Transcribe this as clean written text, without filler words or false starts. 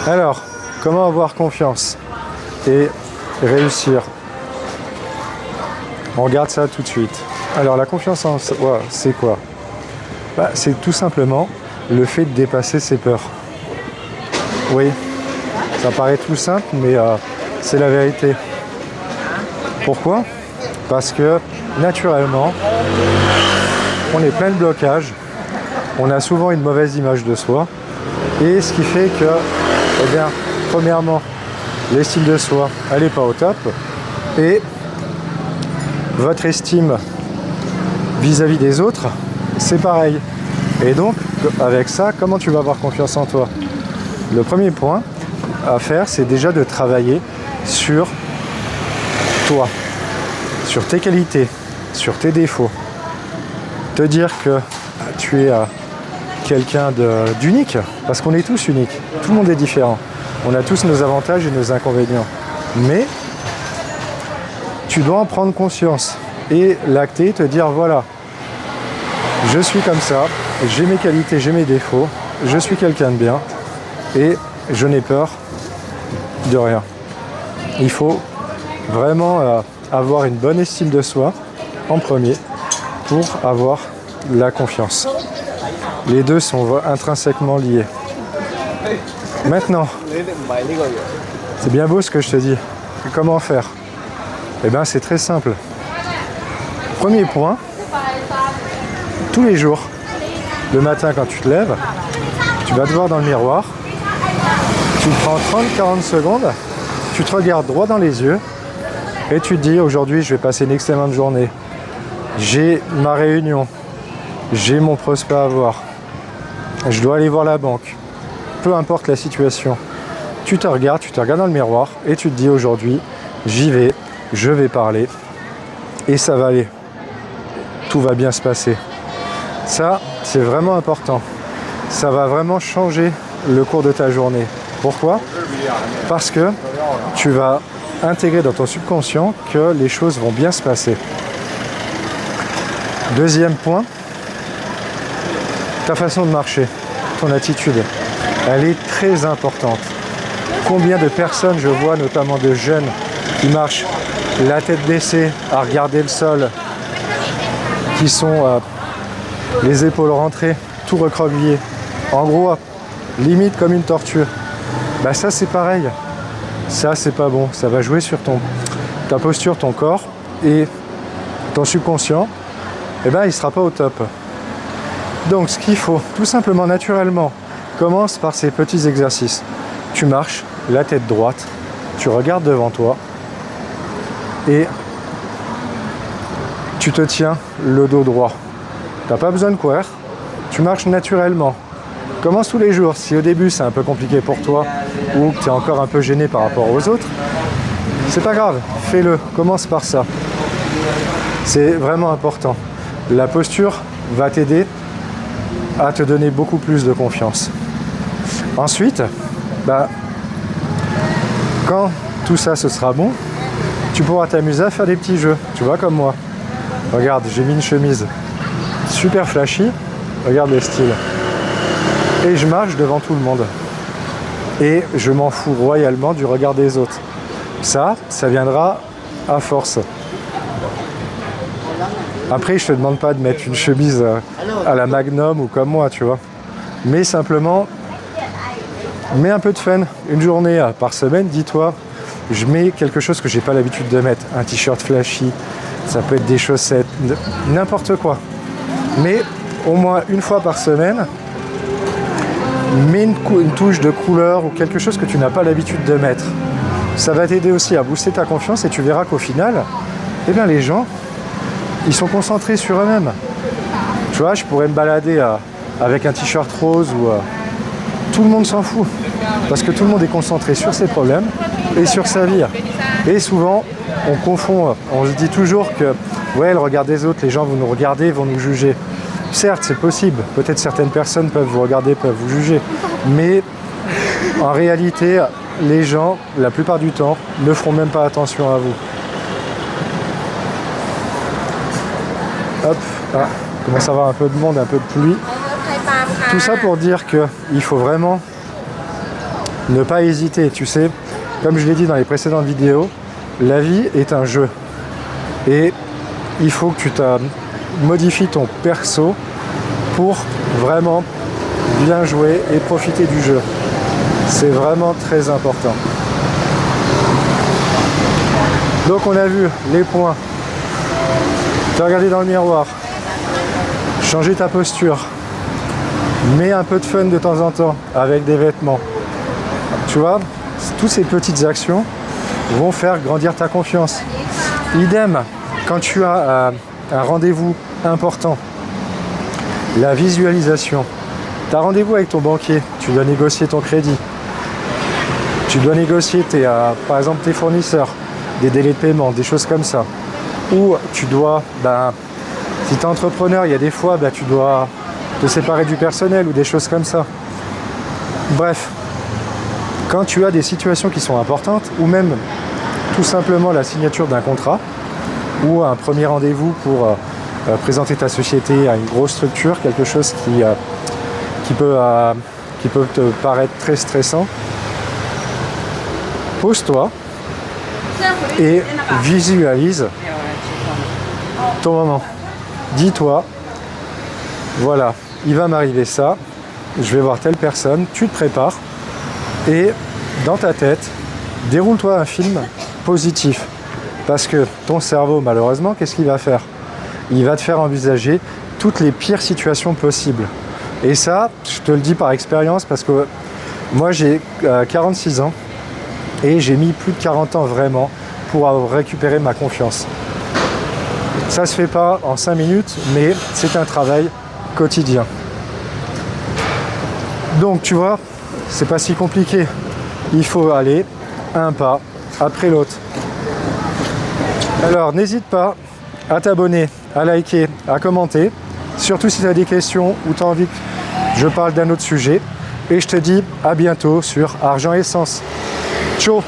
Alors, comment avoir confiance et réussir? On regarde ça tout de suite. Alors, la confiance en soi, c'est quoi? C'est tout simplement le fait de dépasser ses peurs. Oui, ça paraît tout simple, mais c'est la vérité. Pourquoi? Parce que, naturellement, on est plein de blocages, on a souvent une mauvaise image de soi, et ce qui fait que, eh bien, premièrement, l'estime de soi, elle n'est pas au top, et votre estime vis-à-vis des autres, c'est pareil. Et donc, avec ça, comment tu vas avoir confiance en toi? Le premier point à faire, c'est déjà de travailler sur toi, sur tes qualités, sur tes défauts. Te dire que tu es quelqu'un d'unique, parce qu'on est tous uniques, tout le monde est différent. On a tous nos avantages et nos inconvénients. Mais tu dois en prendre conscience et l'acter, te dire voilà, je suis comme ça, j'ai mes qualités, j'ai mes défauts, je suis quelqu'un de bien et je n'ai peur de rien. Il faut vraiment avoir une bonne estime de soi en premier pour avoir la confiance. Les deux sont intrinsèquement liés. Maintenant, c'est bien beau ce que je te dis. Comment faire? Eh bien, c'est très simple. Premier point, tous les jours, le matin quand tu te lèves, tu vas te voir dans le miroir, tu prends 30-40 secondes, tu te regardes droit dans les yeux et tu te dis aujourd'hui je vais passer une excellente journée. J'ai ma réunion, j'ai mon prospect à voir, je dois aller voir la banque, peu importe la situation. Tu te regardes dans le miroir et tu te dis aujourd'hui j'y vais, je vais parler et ça va aller. Tout va bien se passer. Ça, c'est vraiment important. Ça va vraiment changer le cours de ta journée. Pourquoi? Parce que tu vas intégrer dans ton subconscient que les choses vont bien se passer. Deuxième point, ta façon de marcher, ton attitude, elle est très importante. Combien de personnes je vois, notamment de jeunes, qui marchent la tête baissée à regarder le sol, qui sont les épaules rentrées, tout recroquevillé. En gros, limite comme une tortue. Ça c'est pareil. Ça c'est pas bon. Ça va jouer sur ta posture, ton corps et ton subconscient. Il sera pas au top. Donc ce qu'il faut, tout simplement naturellement, commence par ces petits exercices. Tu marches, la tête droite, tu regardes devant toi et tu te tiens le dos droit. Tu n'as pas besoin de courir, tu marches naturellement. Commence tous les jours. Si au début c'est un peu compliqué pour toi ou que tu es encore un peu gêné par rapport aux autres, c'est pas grave, fais-le, commence par ça. C'est vraiment important. La posture va t'aider à te donner beaucoup plus de confiance. Ensuite, quand tout ça ce sera bon, tu pourras t'amuser à faire des petits jeux. Tu vois comme moi. Regarde, j'ai mis une chemise super flashy. Regarde le style. Et je marche devant tout le monde. Et je m'en fous royalement du regard des autres. Ça viendra à force. Après, je te demande pas de mettre une chemise à la Magnum ou comme moi, tu vois. Mais simplement, mets un peu de fun. Une journée par semaine, dis-toi, je mets quelque chose que j'ai pas l'habitude de mettre. Un t-shirt flashy, ça peut être des chaussettes, n'importe quoi. Mais au moins une fois par semaine, mets une touche de couleur ou quelque chose que tu n'as pas l'habitude de mettre. Ça va t'aider aussi à booster ta confiance et tu verras qu'au final, les gens, ils sont concentrés sur eux-mêmes. Tu vois, je pourrais me balader avec un t-shirt rose ou tout le monde s'en fout. Parce que tout le monde est concentré sur ses problèmes et sur sa vie. Et souvent, on confond, on se dit toujours que ouais, le regard des autres, les gens vont nous regarder, vont nous juger. Certes, c'est possible. Peut-être certaines personnes peuvent vous regarder, peuvent vous juger. Mais en réalité, les gens, la plupart du temps, ne feront même pas attention à vous. Hop, il commence à avoir un peu de monde, un peu de pluie. Tout ça pour dire qu'il faut vraiment Ne pas hésiter, tu sais, comme je l'ai dit dans les précédentes vidéos, la vie est un jeu. Et il faut que tu modifies ton perso pour vraiment bien jouer et profiter du jeu. C'est vraiment très important. Donc on a vu les points. Te regarder dans le miroir. Changer ta posture. Mets un peu de fun de temps en temps avec des vêtements. Tu vois, toutes ces petites actions vont faire grandir ta confiance. Idem, quand tu as un rendez-vous important, la visualisation. Tu as rendez-vous avec ton banquier, tu dois négocier ton crédit. Tu dois négocier par exemple tes fournisseurs, des délais de paiement, des choses comme ça. Ou tu dois, si tu es entrepreneur, il y a des fois, tu dois te séparer du personnel ou des choses comme ça. Bref, quand tu as des situations qui sont importantes, ou même tout simplement la signature d'un contrat, ou un premier rendez-vous pour présenter ta société à une grosse structure, quelque chose qui peut te paraître très stressant, pose-toi et visualise ton moment. Dis-toi, voilà, il va m'arriver ça, je vais voir telle personne, tu te prépares et dans ta tête, déroule-toi un film positif. Parce que ton cerveau, malheureusement, qu'est-ce qu'il va faire? Il va te faire envisager toutes les pires situations possibles. Et ça, je te le dis par expérience, parce que moi j'ai 46 ans et j'ai mis plus de 40 ans vraiment pour récupérer ma confiance. Ça se fait pas en 5 minutes, mais c'est un travail quotidien. Donc tu vois, c'est pas si compliqué. Il faut aller un pas après l'autre. Alors n'hésite pas à t'abonner, à liker, à commenter, surtout si tu as des questions ou tu as envie que je parle d'un autre sujet. Et je te dis à bientôt sur Argent Essence. Ciao!